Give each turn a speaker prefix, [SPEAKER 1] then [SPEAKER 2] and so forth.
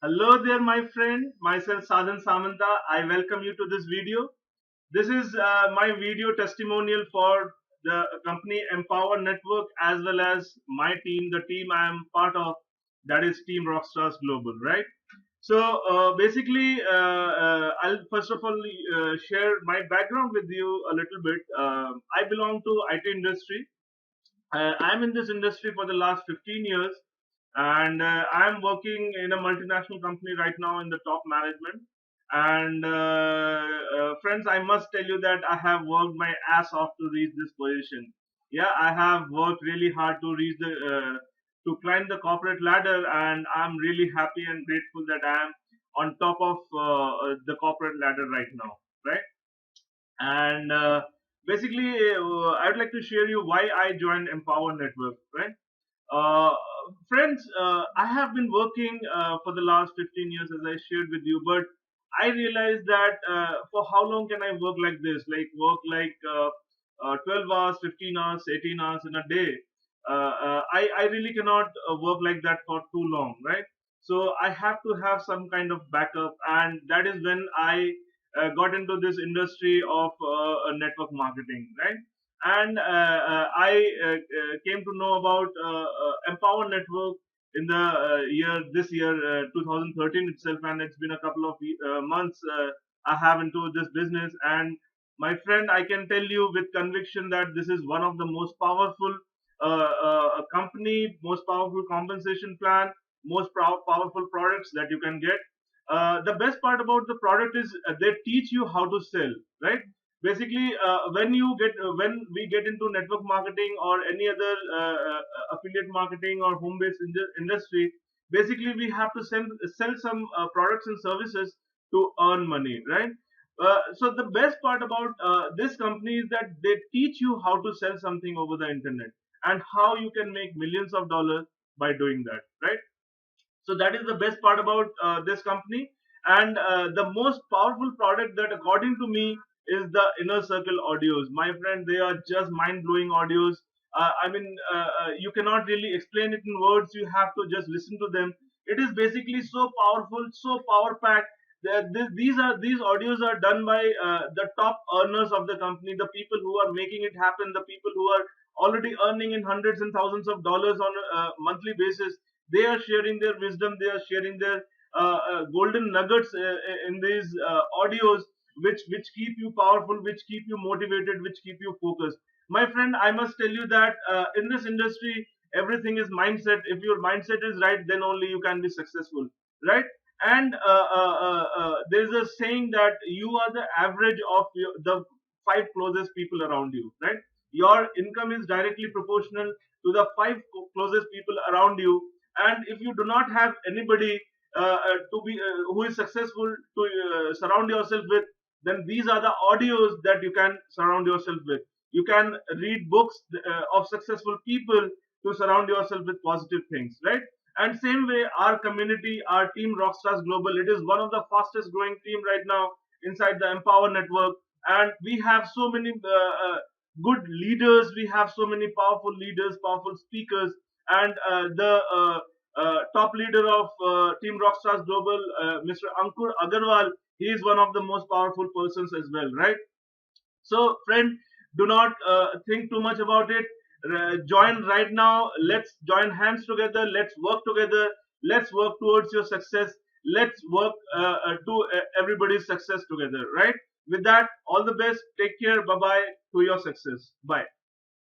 [SPEAKER 1] Hello there, my friend. Myself, Sadhan Samanta. I welcome you to this video. This is my video testimonial for the company Empower Network as well as my team, the team I am part of, that is Team Rockstars Global, right? So basically, I'll first of all share my background with you a little bit. I belong to IT industry. I'm in this industry for the last 15 years, and I'm working in a multinational company right now in the top management. And friends, I must tell you that I have worked my ass off to reach this position. Yeah, I have worked really hard to reach the to climb the corporate ladder, and I'm really happy and grateful that I am on top of the corporate ladder right now, right? And basically, I'd like to share you why I joined Empower Network, right? uh, Friends, I have been working for the last 15 years, as I shared with you, but I realized that for how long can I work like this, like work like 12 hours, 15 hours, 18 hours in a day. I really cannot work like that for too long, right? So I have to have some kind of backup, and that is when I got into this industry of network marketing, right? And I came to know about Empower Network in the year this year 2013 itself, and it's been a couple of months I have into this business. And my friend, I can tell you with conviction that this is one of the most powerful company, most powerful compensation plan, most powerful products that you can get. The best part about the product is they teach you how to sell, right? Basically, when we get into network marketing or any other affiliate marketing or home based industry, basically we have to sell some products and services to earn money, right? So the best part about this company is that they teach you how to sell something over the internet and how you can make millions of dollars by doing that, right? So that is the best part about this company. And the most powerful product that according to me is the Inner Circle audios, my friend. They are just mind-blowing audios. You cannot really explain it in words. You have to just listen to them. It is basically so powerful, so power packed. These audios are done by the top earners of the company, the people who are making it happen, the people who are already earning in hundreds and thousands of dollars on a monthly basis. They are sharing their wisdom, they are sharing their golden nuggets in these audios, which keep you powerful, which keep you motivated, which keep you focused. My friend, I must tell you that in this industry everything is mindset. If your mindset is right, then only you can be successful, right? And there's a saying that you are the average of the five closest people around you, right? Your income is directly proportional to the five closest people around you. And if you do not have anybody to be who is successful to surround yourself with, then these are the audios that you can surround yourself with. You can read books of successful people to surround yourself with positive things, right? And same way, our community, our team Rockstars Global, it is one of the fastest growing team right now inside the Empower Network. And we have so many good leaders, we have so many powerful leaders, powerful speakers. And the top leader of Team Rockstars Global, Mr. Ankur Agarwal, he is one of the most powerful persons as well, right? So, friend, do not think too much about it. Join right now. Let's join hands together. Let's work together. Let's work towards your success. Let's work to everybody's success together, right? With that, all the best. Take care. Bye bye to your success. Bye.